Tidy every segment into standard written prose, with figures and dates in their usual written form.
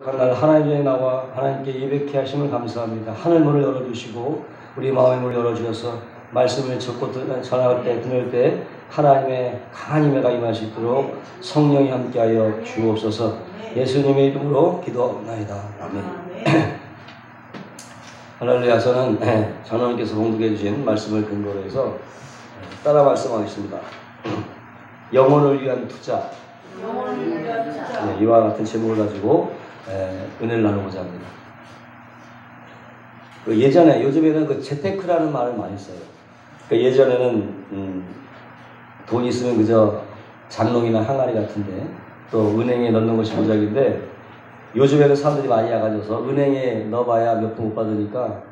날 하나님의 나와 하나님께 예배케 하심을 감사합니다. 하늘문을 열어주시고 우리 마음의 문을 열어주셔서 말씀을 듣고 전할 때 들을 때 하나님의 강한 임재가 임할 수 있도록 성령이 함께하여 주옵소서. 예수님의 이름으로 기도하옵나이다. 아멘. 할렐루야. 저는 장로님께서 봉독해 주신 말씀을 근거로 해서 따라 말씀하겠습니다. 영혼을 위한 투자. 이와 같은 제목을 가지고 은혜를 나누고자 합니다. 예전에, 요즘에는 그 재테크라는 말을 많이 써요. 예전에는 돈 있으면 그저 장롱이나 항아리 같은데 또 은행에 넣는 것이 모작인데, 요즘에는 사람들이 많이 와가지고서 은행에 넣어봐야 몇 푼 못 받으니까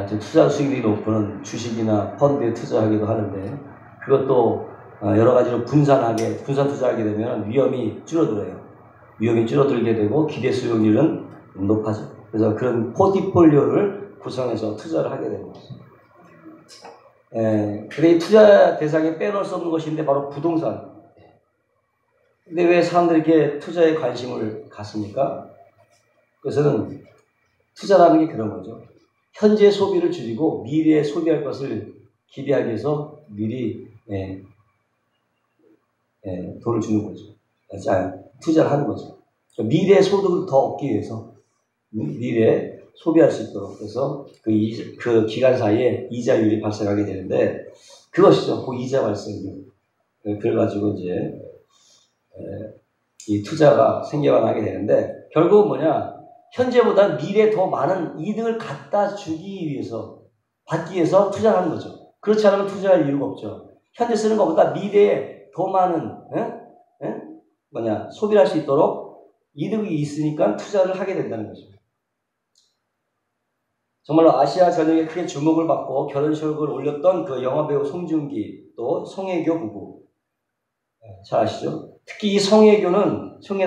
투자 수익이 높은 주식이나 펀드에 투자하기도 하는데, 그것도 여러 가지로 분산 투자하게 되면 위험이 줄어들어요. 위험이 줄어들게 되고 기대 수익률은 높아져. 그래서 그런 포트폴리오를 구성해서 투자를 하게 되는 거죠. 근데 이 투자 대상에 빼놓을 수 없는 것인데 바로 부동산. 근데 왜 사람들이 이렇게 투자에 관심을 갖습니까? 그래서는 투자라는 게 그런 거죠. 현재 소비를 줄이고 미래에 소비할 것을 기대하기 위해서 미리 돈을 주는 거죠. 투자를 하는 거죠. 미래의 소득을 더 얻기 위해서 미래에 소비할 수 있도록. 그래서 그 기간 사이에 이자율이 발생하게 되는데, 그것이죠. 그 이자 발생률. 그래가지고 이제 이 투자가 생겨나게 되는데, 결국은 뭐냐, 현재보다 미래에 더 많은 이득을 갖다 주기 위해서, 받기 위해서 투자를 하는 거죠. 그렇지 않으면 투자할 이유가 없죠. 현재 쓰는 것보다 미래에 더 많은 소비를 할 수 있도록 이득이 있으니까 투자를 하게 된다는 거죠. 정말로 아시아 전역에 크게 주목을 받고 결혼식을 올렸던 그 영화배우 송중기, 또 송혜교 부부. 잘 아시죠? 특히 이 송혜교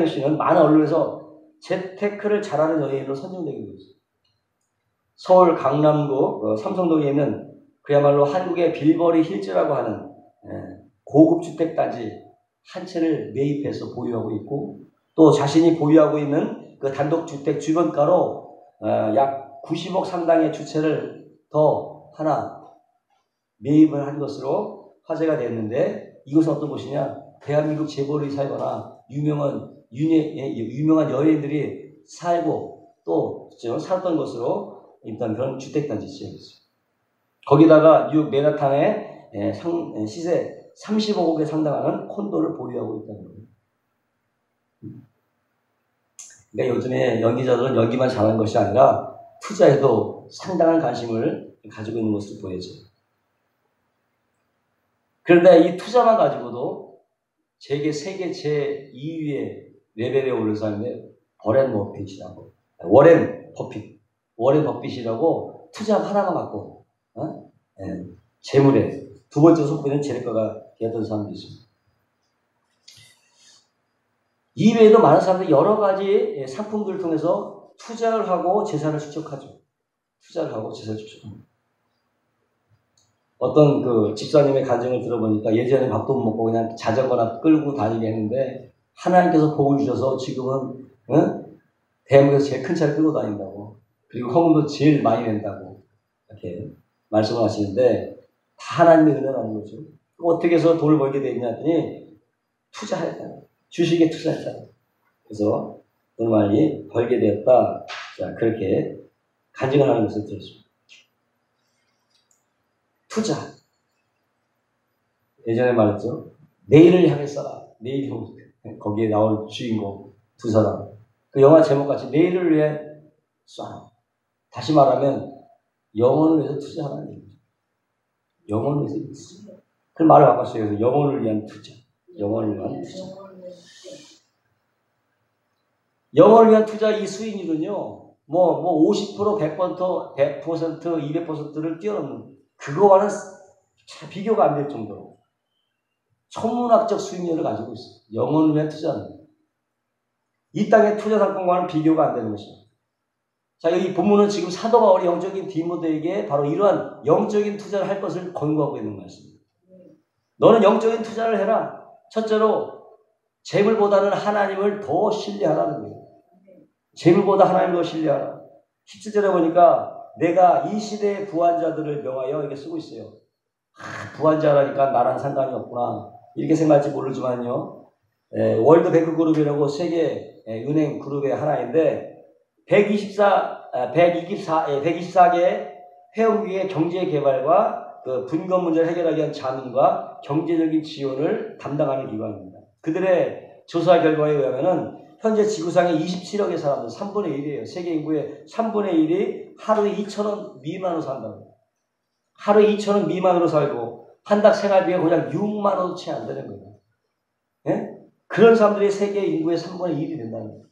씨는 많은 언론에서 재테크를 잘하는 여인으로 선정되고 있어요. 서울 강남구 삼성동에 있는 그야말로 한국의 빌버리 힐즈라고 하는 고급 주택단지 한 채를 매입해서 보유하고 있고, 또 자신이 보유하고 있는 그 단독주택 주변가로 약 90억 상당의 주채를 더 하나 매입을 한 것으로 화제가 됐는데, 이것은 어떤 곳이냐, 대한민국 재벌이 살거나 유명한 연예인들이 살고 또 살았던 것으로 일단 그런 주택단지 지어졌어요. 거기다가 뉴욕 맨하탄에 시세 35억에 상당하는 콘도를 보유하고 있다는 거예요. 그러니까 요즘에 연기자들은 연기만 잘하는 것이 아니라 투자에도 상당한 관심을 가지고 있는 것으로 보여져요. 그런데 이 투자만 가지고도 세계 제2위의 레벨에 오른 사람인데 워렌 버핏이라고 투자 하나만 갖고 재물에 두 번째 속보는 재력가가 되었던 사람도 있습니다. 이외에도 많은 사람들이 여러 가지 상품들을 통해서 투자를 하고 재산을 축적하죠. 어떤 그 집사님의 간증을 들어보니까 예전에 밥도 못 먹고 그냥 자전거나 끌고 다니게 했는데, 하나님께서 복을 주셔서 지금은 대한민국에서 제일 큰 차를 끌고 다닌다고, 그리고 헌금도 제일 많이 낸다고 이렇게 말씀을 하시는데, 다 하나님의 은혜라는 거죠. 어떻게 해서 돈을 벌게 됐냐 했더니 투자했다. 주식에 투자했다. 그래서 돈을 많이 벌게 되었다. 자, 그렇게 간증을 하는 것을 들었습니다. 투자. 예전에 말했죠. 내일을 향해 써라. 내일 거기에 나올 주인공 두 사람. 그 영화 제목같이 내일을 위해 쏴라. 다시 말하면 영혼을 위해서 투자하라는 얘기죠. 영혼을 위해서 투자. 그 말을 바꿨어요. 그래서 영혼을 위한 투자. 영혼을 위한 투자 이 수익률은요, 50%, 100%, 200%를 뛰어넘는, 그거와는 비교가 안 될 정도로 천문학적 수익률을 가지고 있어요. 영혼을 위한 투자는. 이 땅의 투자 상품과는 비교가 안 되는 것입니다. 자, 여기 본문은 지금 사도 바울이 영적인 디모데에게 바로 이러한 영적인 투자를 할 것을 권고하고 있는 말씀입니다. 너는 영적인 투자를 해라. 첫째로 재물보다는 하나님을 더 신뢰하라는 거예요. 재물보다 하나님을 더 신뢰하라. 17절에 보니까 내가 이 시대의 부한자들을 명하여 이렇게 쓰고 있어요. 부한자라니까 나랑 상관이 없구나. 이렇게 생각할지 모르지만요. 월드뱅크 그룹이라고 세계 은행 그룹의 하나인데 124개 회원국의 경제 개발과 그 분권 문제를 해결하기 위한 자문과 경제적인 지원을 담당하는 기관입니다. 그들의 조사 결과에 의하면은 현재 지구상에 27억의 사람들 3분의 1이에요. 세계 인구의 3분의 1이 하루에 2,000원 미만으로 산다고. 하루에 2,000원 미만으로 살고 한 달 생활비가 그냥 6만 원도 채 안 되는 거예요. 예? 그런 사람들이 세계 인구의 3분의 1이 된다는 거예요.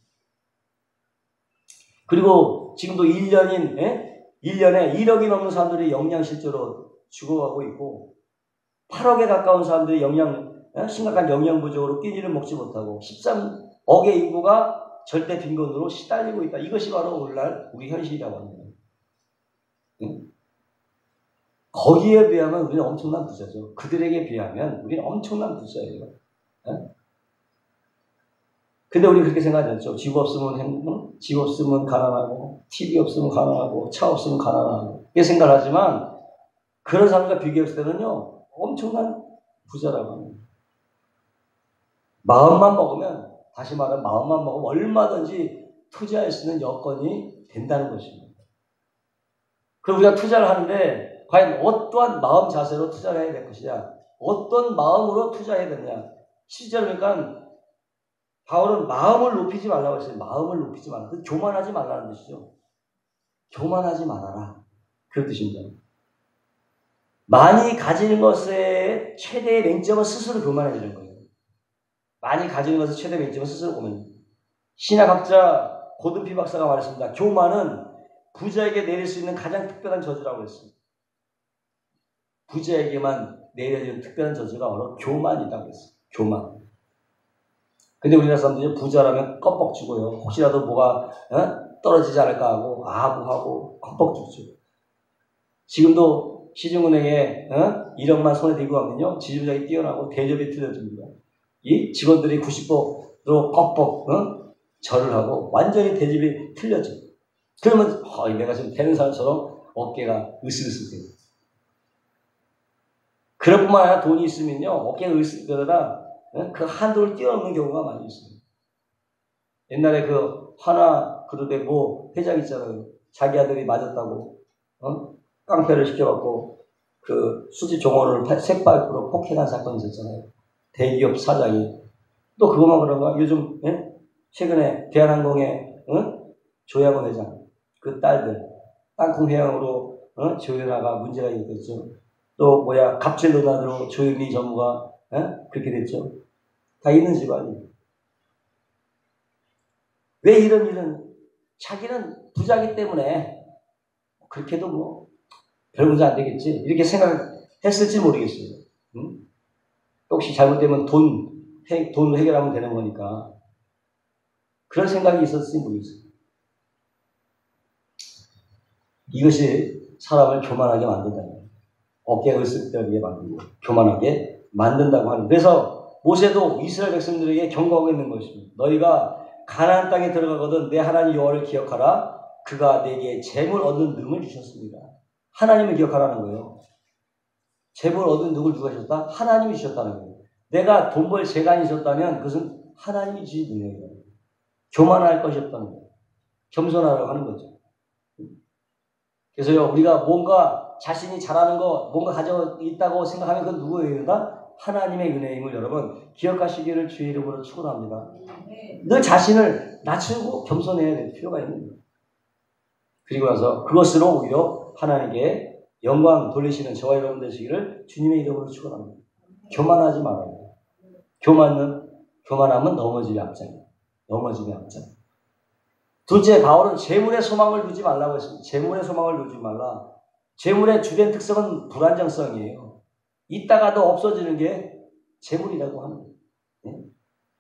그리고 지금도 1년에 1억이 넘는 사람들이 영양실조로 죽어가고 있고 8억에 가까운 사람들이 심각한 영양 부족으로 끼니를 먹지 못하고 13억의 인구가 절대 빈곤으로 시달리고 있다. 이것이 바로 오늘날 우리 현실이라고 합니다. 응? 거기에 비하면 우리는 엄청난 부자죠. 그들에게 비하면 우리는 엄청난 부자예요. 응? 근데 우리 그렇게 생각하지 않죠. 집 없으면 집 없으면 가난하고 TV 없으면 가난하고 차 없으면 가난하고 이렇게 생각을 하지만 그런 사람과 비교했을 때는요. 엄청난 부자라고 합니다. 마음만 먹으면 다시 말하면 마음만 먹으면 얼마든지 투자할 수 있는 여건이 된다는 것입니다. 그럼 우리가 투자를 하는데 과연 어떠한 마음 자세로 투자를 해야 될 것이냐 어떤 마음으로 투자해야 되느냐 실제로 그러니까 바울은 마음을 높이지 말라고 했어요. 마음을 높이지 말라. 교만하지 말라는 뜻이죠. 교만하지 말아라. 그런 뜻입니다. 많이 가지는 것의 최대의 맹점은 스스로 교만해지는 거예요. 많이 가지는 것의 최대 맹점은 스스로 교만해지는 거예요. 신학학자 고든피 박사가 말했습니다. 교만은 부자에게 내릴 수 있는 가장 특별한 저주라고 했습니다. 부자에게만 내려지는 특별한 저주가 바로 교만이라고 했어요. 교만. 근데 우리나라 사람들이 부자라면 껌뻑 주고요. 혹시라도 뭐가 떨어지지 않을까 하고 아부하고 껌뻑 주죠. 지금도 시중은행에 1억만 손에 들고 가면요. 지주장이 뛰어나고 대접이 틀려집니다. 이 직원들이 90%로 껌뻑 절을 하고 완전히 대접이 틀려져. 그러면 내가 지금 되는 사람처럼 어깨가 으슬으슬해요. 그럴 뿐만 아니라 돈이 있으면요. 어깨가 으슬으슬하다 그 한도를 뛰어넘는 경우가 많이 있습니다. 옛날에 그 하나 그룹의 회장 있잖아요. 자기 아들이 맞았다고 깡패를 시켜갖고 그 수지 종원을 색발으로 폭행한 사건이 있었잖아요. 대기업 사장이 또 그것만 그런가? 요즘 최근에 대한항공의 조양원 회장 그 딸들 땅콩 회항으로 조연아가 문제가 있었죠. 또 갑질논란으로 조현미 전무가 그렇게 됐죠. 다 있는 집안이. 왜 이런 일은 자기는 부자기 때문에 그렇게도 별 문제 안 되겠지 이렇게 생각했을지 모르겠어요. 혹시 잘못되면 돈을 해결하면 되는 거니까 그런 생각이 있었을지 모르겠어요. 이것이 사람을 교만하게 만든다는 거예요. 어깨가 으쓱하게 만들고 교만하게 만든다고 하는. 그래서 모세도 이스라엘 백성들에게 경고하고 있는 것입니다. 너희가 가나안 땅에 들어가거든 내 하나님 여호와를 기억하라. 그가 내게 재물 얻는 능을 주셨습니다. 하나님을 기억하라는 거예요. 재물 얻는 능을 누가 주셨다? 하나님이 주셨다는 거예요. 내가 돈 벌 재간이 있었다면 그것은 하나님이 주신 능력이에요. 교만할 것이 없다는 거예요. 겸손하라고 하는 거죠. 그래서요 우리가 뭔가 자신이 잘하는 거 뭔가 가지고 있다고 생각하면 그건 누구의 은혜다? 하나님의 은혜임을 여러분 기억하시기를 주의 이름으로 축원합니다. 늘 자신을 낮추고 겸손해야 될 필요가 있는 거예요. 그리고 나서 그것으로 오히려 하나님께 영광 돌리시는 저와 여러분 되시기를 주님의 이름으로 축원합니다. 교만하지 말아요. 교만하면 넘어지기 앞장이에요. 넘어지기 앞장. 둘째, 바울은 재물의 소망을 두지 말라고 했습니다. 재물의 소망을 두지 말라. 재물의 주된 특성은 불안정성이에요. 있다가도 없어지는 게 재물이라고 하는 거예요.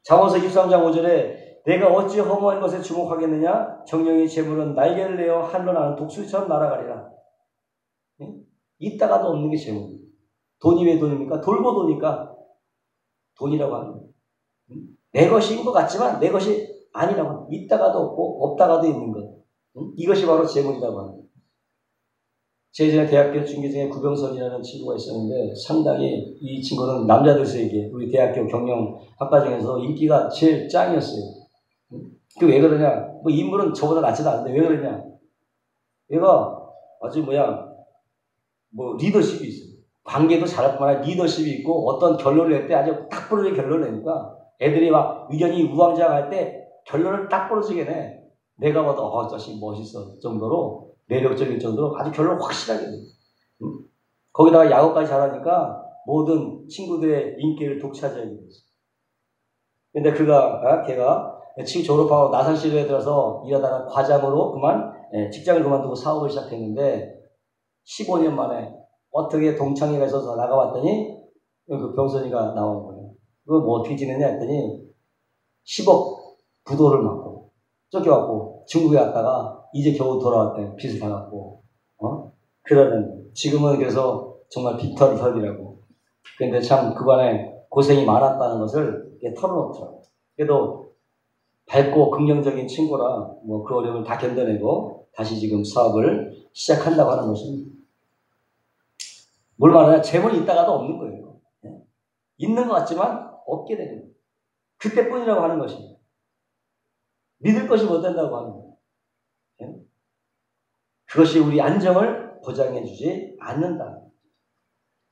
잠언서 23장 5절에 내가 어찌 허무한 것에 주목하겠느냐? 정령의 재물은 날개를 내어 하늘로 나는 독수리처럼 날아가리라. 있다가도 없는 게 재물이에요. 돈이 왜 돈입니까? 돌고 도니까 돈이라고 하는 거예요. 내 것인 것 같지만 내 것이 아니라고 합니다. 있다가도 없고 없다가도 있는 것. 이것이 바로 재물이라고 합니다. 제 예전에 대학교 중계 중에 구병선이라는 친구가 있었는데 상당히 이 친구는 남자들 세계 우리 대학교 경영학과 중에서 인기가 제일 짱이었어요. 그 왜 그러냐? 뭐 인물은 저보다 낫지도 않은데 왜 그러냐? 얘가 아주 뭐 리더십이 있어요. 관계도 잘할 뿐만 아니라 리더십이 있고 어떤 결론을 낼 때 아주 딱 부러지게 결론을 내니까 애들이 막 의견이 우왕좌왕할 때 결론을 딱 부러지게 내. 내가 봐도 자식 멋있어 정도로 매력적인 정도로 아주 결론을 확실하게 내. 거기다가 야구까지 잘하니까 모든 친구들의 인기를 독차지하게 됐어. 근데 걔가 지금 졸업하고 나산시도에 들어서 일하다가 과장으로 직장을 그만두고 사업을 시작했는데 15년 만에 어떻게 동창회가 있어서 나가봤더니 그 병선이가 나온 거예요. 그거 뭐 어떻게 지냈냐 했더니 10억 부도를 맞고 쫓겨갖고 중국에 갔다가 이제 겨우 돌아왔대. 빚을 다 갚고. 그러는 지금은 그래서 정말 빅터리 털이라고. 근데 참 그간에 고생이 많았다는 것을 털어놓더라고. 그래도 밝고 긍정적인 친구라 뭐 그 어려움을 다 견뎌내고 다시 지금 사업을 시작한다고 하는 것은 뭘 말하냐? 재물이 있다가도 없는 거예요. 있는 것 같지만 없게 되는 거예요. 그때뿐이라고 하는 것입니다. 믿을 것이 못 된다고 하는 거예요. 그것이 우리 안정을 보장해 주지 않는다.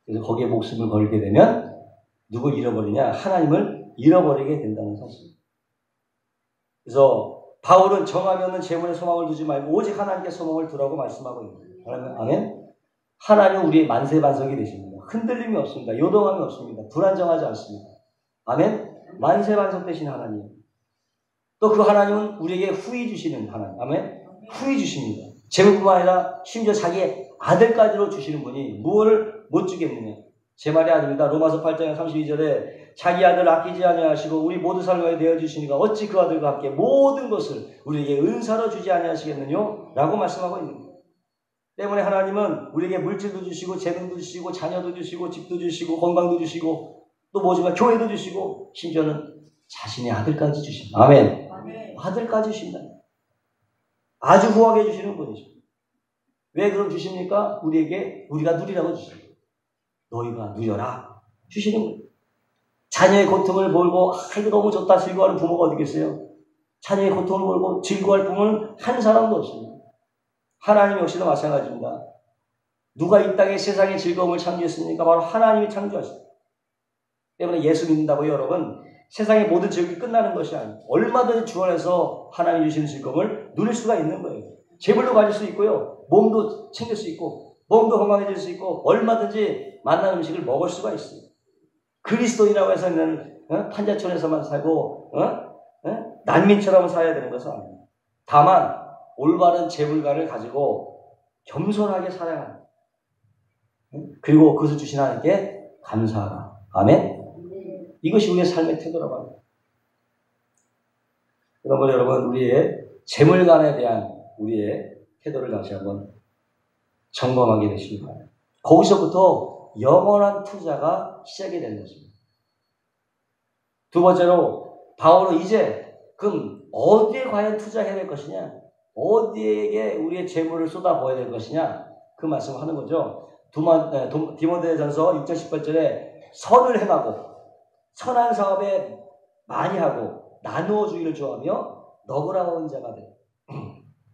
그래서 거기에 목숨을 걸게 되면 누굴 잃어버리냐? 하나님을 잃어버리게 된다는 사실입니다. 그래서 바울은 정함이 없는 재물에 소망을 두지 말고 오직 하나님께 소망을 두라고 말씀하고 있습니다. 아멘. 하나님은 우리의 만세반석이 되십니다. 흔들림이 없습니다. 요동함이 없습니다. 불안정하지 않습니다. 아멘. 만세반석 되신 하나님. 또 그 하나님은 우리에게 후히 주시는 하나님. 아멘. 후히 주십니다. 재물뿐만 아니라 심지어 자기의 아들까지로 주시는 분이 무엇을 못 주겠느냐. 제 말이 아닙니다. 로마서 8장 32절에 자기 아들 아끼지 아니하시고 우리 모두 삶에 내어주시니까 어찌 그 아들과 함께 모든 것을 우리에게 은사로 주지 아니하시겠느냐 라고 말씀하고 있는 거예요. 때문에 하나님은 우리에게 물질도 주시고 재능도 주시고 자녀도 주시고 집도 주시고 건강도 주시고 또 뭐지만 교회도 주시고 심지어는 자신의 아들까지 주십니다. 아멘. 아들까지 주신다. 아주 후하게 주시는 분이십니다. 왜 그럼 주십니까? 우리가 누리라고 주십니다. 너희가 누려라 주시는 거예요. 자녀의 고통을 몰고 이거 너무 좋다 즐거워하는 부모가 어디 계세요? 자녀의 고통을 몰고 즐거워할 부모는 한 사람도 없습니다. 하나님 역시도 마찬가지입니다. 누가 이 땅에 세상의 즐거움을 창조했습니까? 바로 하나님이 창조하셨습니다. 때문에 예수 믿는다고 여러분 세상의 모든 즐거움이 끝나는 것이 아니에요. 얼마든지 주원해서 하나님이 주시는 즐거움을 누릴 수가 있는 거예요. 재물도 가질 수 있고요. 몸도 챙길 수 있고 몸도 건강해질 수 있고 얼마든지 맛난 음식을 먹을 수가 있어요. 그리스도인이라고 해서는 판자촌에서만 살고 난민처럼 살아야 되는 것은 아닙니다. 다만 올바른 재물관을 가지고 겸손하게 살아야 합니다. 그리고 그것을 주신 하나님께 감사하라. 아멘? 이것이 우리의 삶의 태도라고 합니다. 그러므로 여러분 우리의 재물관에 대한 우리의 태도를 다시 한번 점검하게 되시기 바랍니다. 거기서부터 영원한 투자가 시작이 되는 것입니다. 두 번째로 바울은 이제 그럼 어디에 과연 투자해야 될 것이냐? 어디에게 우리의 재물을 쏟아부어야 될 것이냐? 그 말씀을 하는 거죠. 디모데전서 6장 18절에 선을 행하고 선한 사업에 많이 하고 나누어 주기를 좋아하며 너그러운 자가 돼.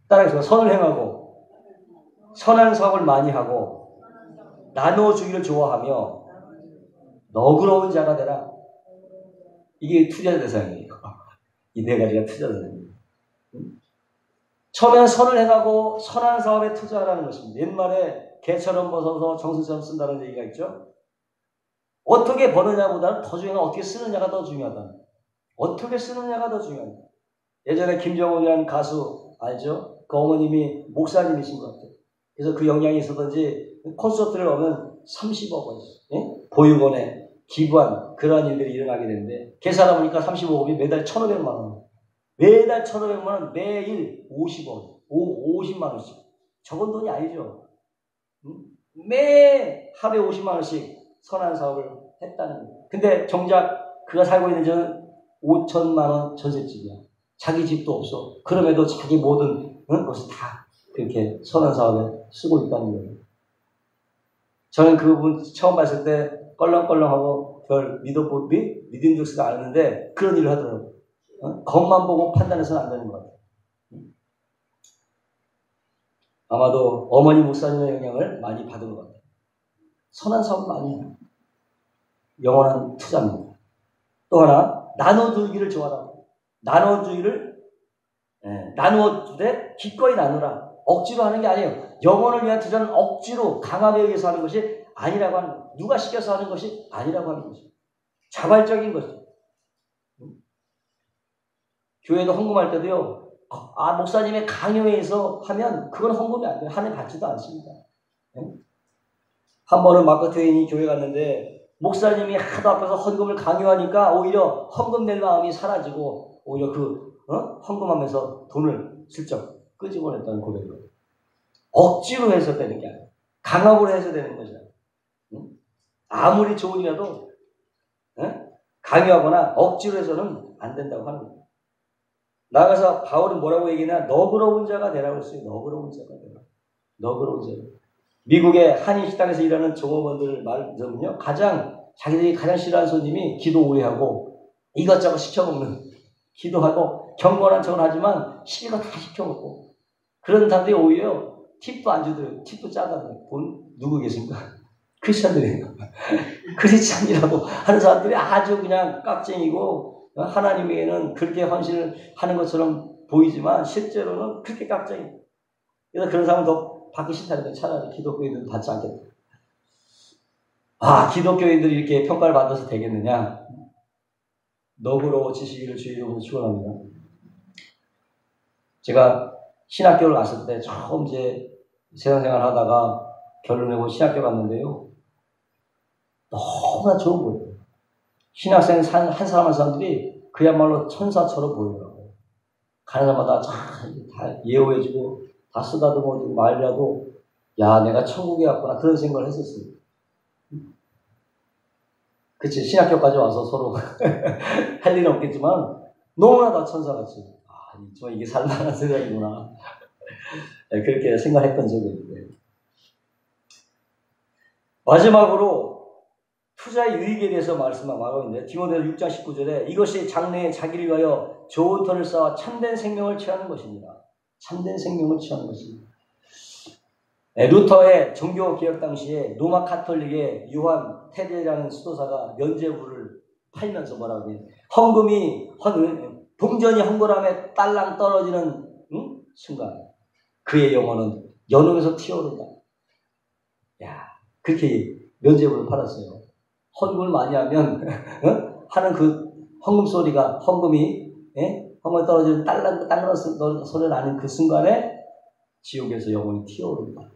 따라해서 선을 행하고 선한 사업을 많이 하고 나누어 주기를 좋아하며 너그러운 자가 되라. 이게 투자 대상이에요. 이 네 가지가 투자 대상입니다. 처음에는 선을 행하고 선한 사업에 투자하라는 것입니다. 옛말에 개처럼 벗어서 정승처럼 쓴다는 얘기가 있죠. 어떻게 버느냐보다는 더 중요한 건 어떻게 쓰느냐가 더 중요하다. 어떻게 쓰느냐가 더 중요합니다. 예전에 김정은이라는 가수 알죠? 그 어머님이 목사님이신 것 같아요. 그래서 그 영향이 있었던지 콘서트를 오면 30억 원 보육원에 기부한 그러한 일들이 일어나게 되는데 계산해 보니까 35억이 매달 1,500만 원. 매달 1,500만 원, 매일 50원, 50만 원씩. 적은 돈이 아니죠. 매 하루에 50만 원씩 선한 사업을 했다는 거예요. 근데 정작 그가 살고 있는 집은 5천만 원 전셋집이야. 자기 집도 없어. 그럼에도 자기 모든 것을 다 그렇게 선한 사업에 쓰고 있다는 거예요. 저는 그분 처음 봤을 때 껄렁껄렁하고 별 믿음 좋지가 않았는데 그런 일을 하더라고요. 겉만 보고 판단해서는 안 되는 것 같아요. 아마도 어머니 목사님의 영향을 많이 받은 것 같아요. 선한 사업 많이 해요. 영원한 투자입니다. 또 하나, 나눠주기를 좋아하라고. 나눠주기를 나누어주되 기꺼이 나누라. 억지로 하는 게 아니에요. 영혼을 위한 투자는 억지로 강압에 의해서 하는 것이 아니라고 하는 거예요. 누가 시켜서 하는 것이 아니라고 하는 거죠. 자발적인 것이죠. 교회도 헌금할 때도요. 목사님의 강요에 의해서 하면 그건 헌금이 안 돼요. 하늘 받지도 않습니다. 한 번은 마크 트웨인이 교회 갔는데 목사님이 하도 앞에서 헌금을 강요하니까 오히려 헌금 낼 마음이 사라지고 오히려 헌금하면서 돈을 슬쩍 끄집어냈다는 고백을. 억지로 해서 되는 게 아니에요. 강압으로 해서 되는 거죠. 아무리 좋은 일이라도 강요하거나 억지로 해서는 안 된다고 하는 거예요. 나가서 바울은 뭐라고 얘기하냐? 너그러운 자가 되라고 했어요. 너그러운 자가 되라. 너그러운 자. 미국의 한인 식당에서 일하는 종업원들 말 들으면요. 자기들이 가장 싫어하는 손님이 기도 오래 하고 이것저것 시켜먹는, 기도하고 경건한 척은 하지만 시키고 다 시켜먹고 그런 사람들이 오히려 팁도 안 주더라고요. 팁도 짜다더라고요. 누구 계십니까? 크리스찬들이에요. 크리스찬이라고 하는 사람들이 아주 그냥 깍쟁이고 하나님에게는 그렇게 헌신을 하는 것처럼 보이지만 실제로는 그렇게 깍쟁이. 그래서 그런 사람은 더 받기 싫다니까 차라리 기독교인들은 받지 않겠다. 기독교인들이 이렇게 평가를 받아서 되겠느냐? 너그러워지시기를 주의 이름으로 축원합니다. 제가 신학교를 갔을 때 처음 이제 세상생활 하다가 결혼하고 신학교 갔는데요. 너무나 좋은 거예요. 신학생 한 사람 한 사람들이 그야말로 천사처럼 보이더라고요. 가는 사람마다 다 예호해주고 다 쓰다듬어주고 말이라도 야 내가 천국에 왔구나 그런 생각을 했었어요. 그치 신학교까지 와서 서로 할 일은 없겠지만 너무나 다 천사같이 정말 이게 살만한 세상이구나 그렇게 생각했던 적이 있는데 마지막으로 투자의 유익에 대해서 말씀하고 있는데 디모데서 6장 19절에 이것이 장래에 자기를 위하여 좋은 터를 쌓아 참된 생명을 취하는 것입니다. 참된 생명을 취하는 것입니다. 루터의 종교개혁 당시에 로마 카톨릭의 요한 테데라는 수도사가 면죄부를 팔면서 뭐라고 해요? 동전이 헝거람에 딸랑 떨어지는 순간 그의 영혼은 연옥에서 튀어오른다. 그렇게 면죄부를 팔았어요. 헌금을 많이 하면 하는 그 헌금 소리가 헌금이 떨어지는 딸랑 소리 나는 그 순간에 지옥에서 영혼이 튀어오른다.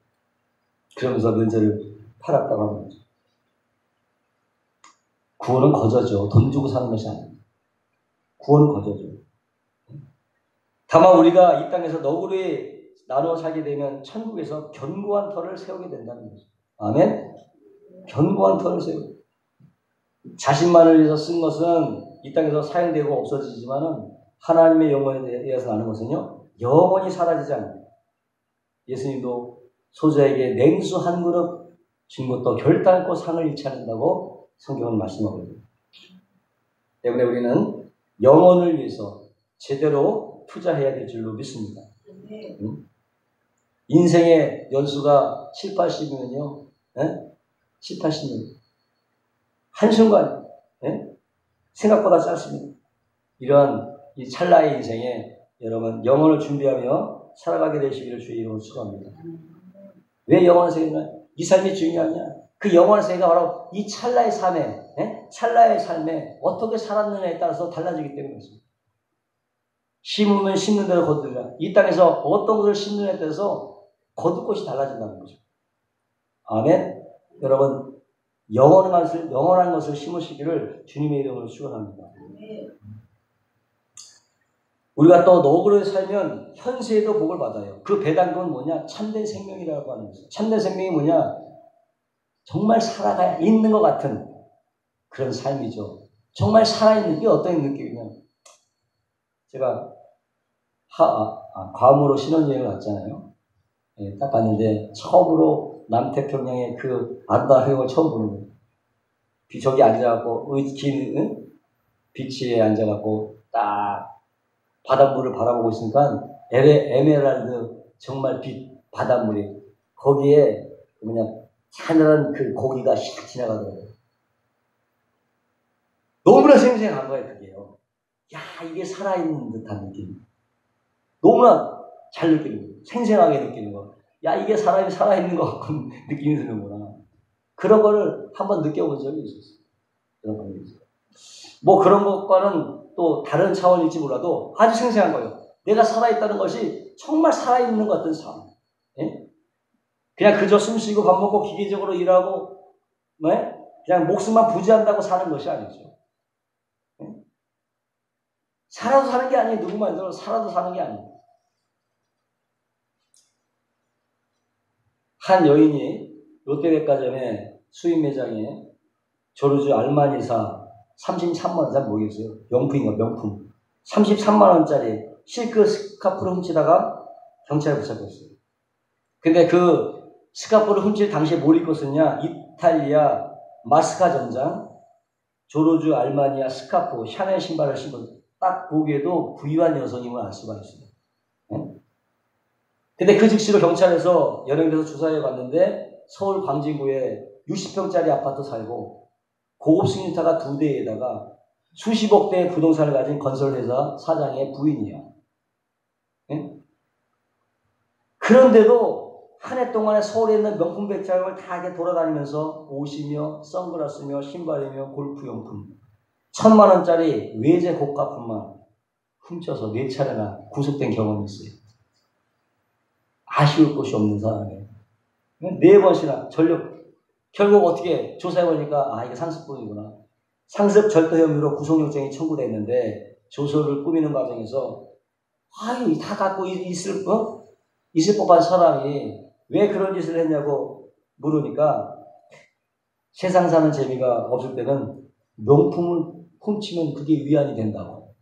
그러면서 면죄를 팔았다고 하는 거죠. 구원은 거저죠. 돈 주고 사는 것이 아닙니다. 구원은 거저죠. 다만 우리가 이 땅에서 너구리 나누어 살게 되면 천국에서 견고한 터를 세우게 된다는 거죠. 아멘? 견고한 터를 세우고 자신만을 위해서 쓴 것은 이 땅에서 사용되고 없어지지만은 하나님의 영혼에 대해서 아는 것은요 영원히 사라지지 않습니다. 예수님도 소자에게 냉수 한 그릇 준 것도 결단코 상을 잃지 않는다고 성경은 말씀하고 있습니다. 때문에 우리는 영혼을 위해서 제대로 투자해야 될 줄로 믿습니다. 인생의 연수가 7, 80이면요 7, 80년 한순간 생각보다 짧습니다. 이러한 이 찰나의 인생에 여러분 영혼을 준비하며 살아가게 되시기를 주의 이름으로 축원합니다. 왜 영원한 세계냐? 이 삶이 중요하냐? 그 영원한 세계가 바로 이 찰나의 삶에, 찰나의 삶에 어떻게 살았느냐에 따라서 달라지기 때문입니다. 심으면 심는 대로 거두리라. 이 땅에서 어떤 것을 심느냐에 따라서 거둘 것이 달라진다는 거죠. 아멘. 여러분 영원한 것을 심으시기를 주님의 이름으로 축원합니다. 우리가 또 너그러이 살면 현세에도 복을 받아요. 그 배당금은 뭐냐? 참된 생명이라고 하는 거죠. 참된 생명이 뭐냐? 정말 살아가 있는 것 같은 그런 삶이죠. 정말 살아있는 게 어떤 느낌이냐? 제가 괌으로 신혼여행을 갔잖아요. 예, 딱 갔는데 처음으로 남태평양의 그 아름다운 해역을 처음 보는 거예요. 저기 앉아갖고 긴 비치에 앉아갖고 딱 바닷물을 바라보고 있으니까 에메랄드 정말 빛 바닷물이 거기에 그냥 하늘은 그 고기가 샥 지나가더라고요. 너무나 생생한 거예요, 그게요. 야, 이게 살아있는 듯한 느낌. 너무나 잘 느끼는 거예요. 생생하게 느끼는 거. 야, 이게 사람이 살아있는 것 같은 느낌이 드는구나. 그런 거를 한번 느껴본 적이 있었어요. 그런 거 있어요. 뭐 그런 것과는 또 다른 차원일지 몰라도 아주 생생한 거예요. 내가 살아있다는 것이 정말 살아있는 것 같은 삶. 예? 그냥 그저 숨쉬고 밥 먹고 기계적으로 일하고, 네? 그냥 목숨만 부지한다고 사는 것이 아니죠. 네? 살아도 사는 게 아니에요. 누구만 들어도 살아도 사는 게 아니에요. 한 여인이 롯데백화점의 수입 매장에 조르주 알마니사 33만 원, 잘 모르겠어요. 명품인가, 명품. 33만 원짜리 실크 스카프를 훔치다가 경찰에 붙잡혔어요. 근데 그 스카프를 훔칠 당시에 뭘 입고 썼냐? 이탈리아 마스카 전장, 조르주 알마니아 스카프, 샤넬 신발을 신고 딱 보기에도 부유한 여성임을 알 수가 있어요. 네? 근데 그 즉시로 경찰에서 연행돼서 조사해 봤는데 서울 광진구에 60평짜리 아파트 살고 고급 승용차가 2대에다가 수십억 대의 부동산을 가진 건설회사 사장의 부인이야. 네? 그런데도 한 해 동안에 서울에 있는 명품 백장을 다 이렇게 돌아다니면서 옷이며 선글라스며 신발이며 골프용품 1,000만 원짜리 외제 고가품만 훔쳐서 4차례나 구속된 경험이 있어요. 아쉬울 것이 없는 사람이에요. 4번씩이나 결국 어떻게 조사해보니까 이게 상습범이구나. 상습 절도 혐의로 구속영장이 청구됐는데 조서를 꾸미는 과정에서 다 갖고 있을 법한 사람이 왜 그런 짓을 했냐고 물으니까 세상 사는 재미가 없을 때는 명품을 훔치면 그게 위안이 된다고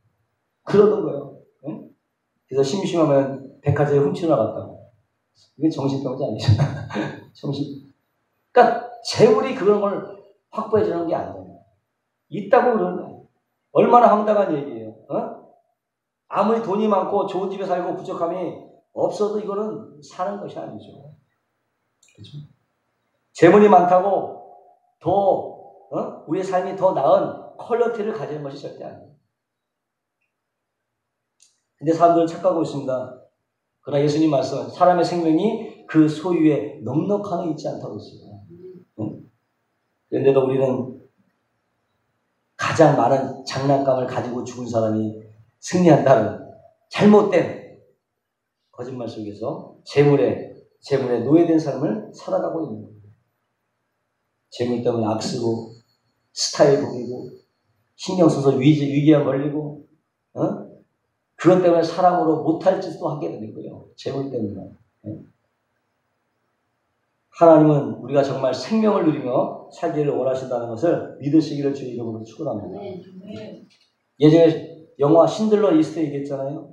그러는 거예요. 응? 그래서 심심하면 백화점에 훔치러 나갔다고. 이게 정신병자 아니죠? 그러니까 재물이 그런 걸 확보해 주는 게 아니에요. 있다고 그러는 거예요. 얼마나 황당한 얘기예요. 아무리 돈이 많고 좋은 집에 살고 부족함이 없어도 이거는 사는 것이 아니죠. 그렇죠? 재물이 많다고 더 우리의 삶이 더 나은 퀄리티를 가지는 것이 절대 아니에요. 근데 사람들은 착각하고 있습니다. 그러나 예수님 말씀, 사람의 생명이 그 소유에 넉넉함이 있지 않다고 했어요. 그런데도 우리는 가장 많은 장난감을 가지고 죽은 사람이 승리한다는 잘못된 거짓말 속에서 재물에 노예된 삶을 살아가고 있는 거예요. 재물 때문에 악쓰고 스타일 부리고 신경 써서 위기에 걸리고 그것 때문에 사람으로 못할 짓도 하게 되는 거예요. 재물 때문에. 하나님은 우리가 정말 생명을 누리며 살기를 원하신다는 것을 믿으시기를 주의 이름으로 축원합니다. 예전에 영화 신들러 리스트 얘기했잖아요.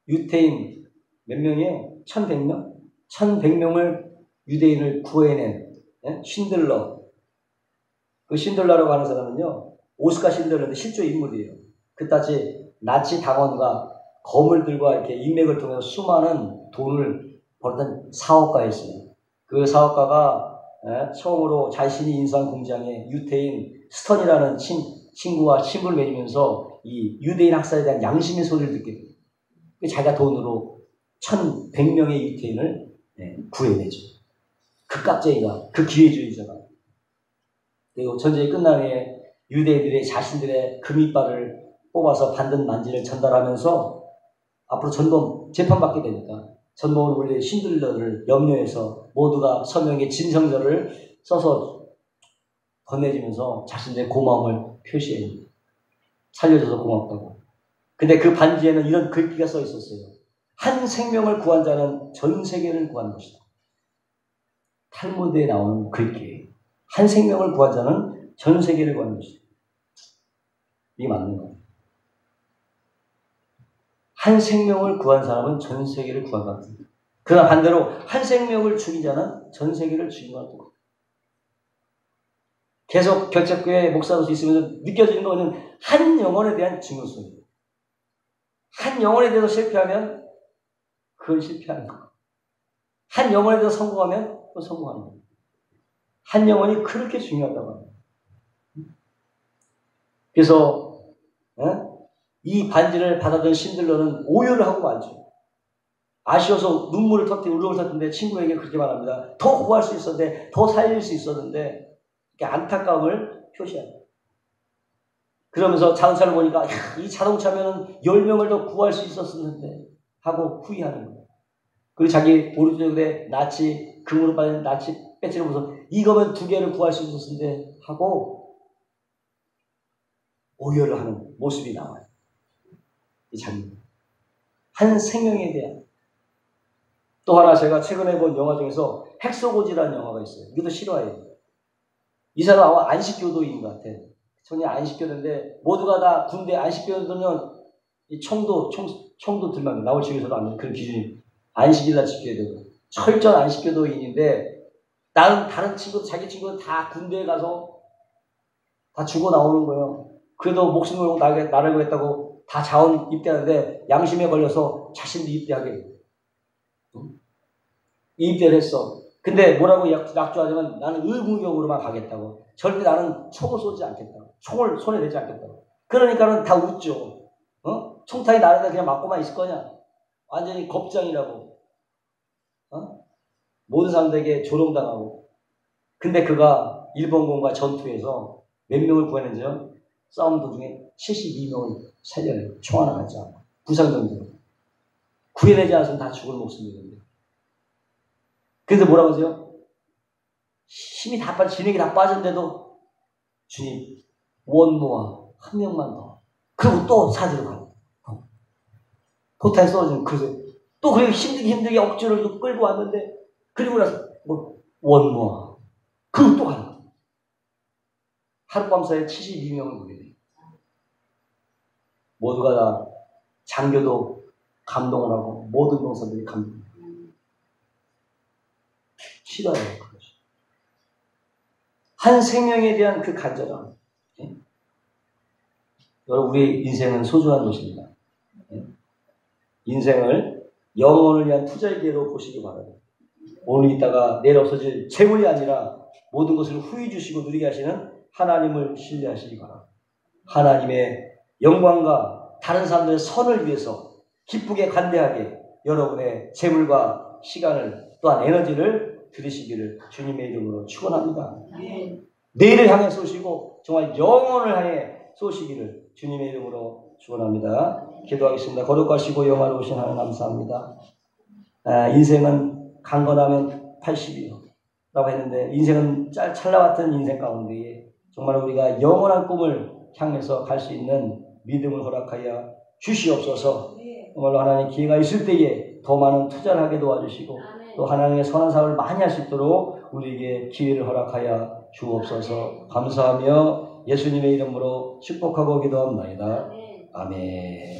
유태인 몇 명이에요? 1,100명? 1,100명을 유대인을 구해낸 신들러. 그 신들러라고 하는 사람은요, 오스카 신들러인데 실존 인물이에요. 그따지 나치 당원과 거물들과 이렇게 인맥을 통해서 수많은 돈을 벌었던 사업가였어요. 그 사업가가 처음으로 자신이 인수한 공장에 유태인 스턴이라는 친구와 친분을 맺으면서 이 유대인 학살에 대한 양심의 소리를 듣게 돼요. 자기가 돈으로 1,100명의 유태인을 구해내죠. 그 깍쟁이가, 그 기회주의자가. 그리고 전쟁이 끝난 후에 유대인들이 자신들의 금이빨을 뽑아서 받는 만지를 전달하면서 앞으로 전범 재판받게 되니까 전범을 올릴 신들러를 염려해서 모두가 서명의 진성서를 써서 건네주면서 자신들의 고마움을 표시해요. 살려줘서 고맙다고. 근데 그 반지에는 이런 글귀가 써 있었어요. 한 생명을 구한 자는 전 세계를 구한 것이다. 탈무드에 나오는 글귀예요. 한 생명을 구한 자는 전 세계를 구한 것이다. 이게 맞는 거예요. 한 생명을 구한 사람은 전 세계를 구한 것 같습니다. 그러나 반대로 한 생명을 죽인 자는 전 세계를 죽인 것 같아요. 계속 결책교회 목사로서 있으면서 느껴지는 것은 한 영혼에 대한 중요성입니다. 한 영혼에 대해서 실패하면 그건 실패하는 거예요. 한 영혼에 대해서 성공하면 또 성공하는 거예요. 한 영혼이 그렇게 중요하다고 합니다. 그래서 이 반지를 받아든 신들러는 오열을 하고 말죠. 아쉬워서 눈물을 터뜨리고 울음을 터뜨리는데 친구에게 그렇게 말합니다. 더 구할 수 있었는데, 더 살릴 수 있었는데, 이렇게 안타까움을 표시합니다. 그러면서 자동차를 보니까 이 자동차면 10명을 더 구할 수 있었었는데 하고 후회하는 거예요. 그리고 자기 오른쪽에 금으로 빠진 나치 배지를 보면서 이거면 2개를 구할 수 있었는데 하고 오열을 하는 모습이 나와요. 이 장면. 한 생명에 대한. 또 하나 제가 최근에 본 영화 중에서 핵소고지라는 영화가 있어요. 이것도 실화예요. 이 사람은 아마 안식교도인 것 같아요. 전혀 안식교도인데 모두가 다 군대 안식교도면 이 총도 들면 나올 측에서도 안 되는 그런 기준이 안식일날 지켜야 되고 철저한 안식교도인인데 다른 친구 자기 친구는 다 군대에 가서 다 죽어 나오는 거예요. 그래도 목숨 걸고 나를 구했다고 다 자원 입대하는데 양심에 걸려서 자신도 입대하게 해요. 입대를 했어. 근데 뭐라고 약조하자면 나는 의무격으로만 가겠다고. 절대 나는 총을 쏘지 않겠다고. 총을 손에 대지 않겠다고. 그러니까는 다 웃죠. 총탄이 나르다 그냥 맞고만 있을 거냐? 완전히 겁장이라고. 모든 사람들에게 조롱당하고. 근데 그가 일본군과 전투에서 몇 명을 구했는지요? 싸움 도중에 72명을 살려내요. 총 하나 맞지 않고. 부상정도로. 구해내지 않으면 다 죽을 목숨이거든요. 그래서 뭐라고 하세요? 힘이 다 빠져, 진액이 다 빠졌는데도 주님, 원모아, 한 명만 더. 그리고 또 사지로 가요. 포탄에 쏘아주면 그래서 또 그렇게 힘들게 억지로 끌고 왔는데 그리고 나서 원모아. 그리고 또 가요. 하룻밤 사이에 72명을 보게 돼요. 모두가 다 장교도 감동을 하고 모든 동사들이 감동을 하고 싫어요. 한 생명에 대한 그 간절함. 여러분 우리의 인생은 소중한 것입니다. 인생을 영혼을 위한 투자의 기회로 보시기 바랍니다. 오늘 있다가 내일 없어질 재물이 아니라 모든 것을 후히 주시고 누리게 하시는 하나님을 신뢰하시기 바랍니다. 하나님의 영광과 다른 사람들의 선을 위해서 기쁘게 관대하게 여러분의 재물과 시간을 또한 에너지를 들이시기를 주님의 이름으로 축원합니다. 내일을 향해 쏘시고 정말 영혼을 향해 쏘시기를 주님의 이름으로 축원합니다. 기도하겠습니다. 거룩하시고 영화로우신 하나님 감사합니다. 인생은 강건하면 80이라고 했는데 인생은 찰나 같은 인생 가운데에 정말 우리가 영원한 꿈을 향해서 갈 수 있는 믿음을 허락하여 주시옵소서. 정말로 하나님 기회가 있을 때에 더 많은 투자를 하게 도와주시고 또 하나님의 선한 사업을 많이 할 수 있도록 우리에게 기회를 허락하여 주옵소서. 감사하며 예수님의 이름으로 축복하고 기도합니다. 아멘.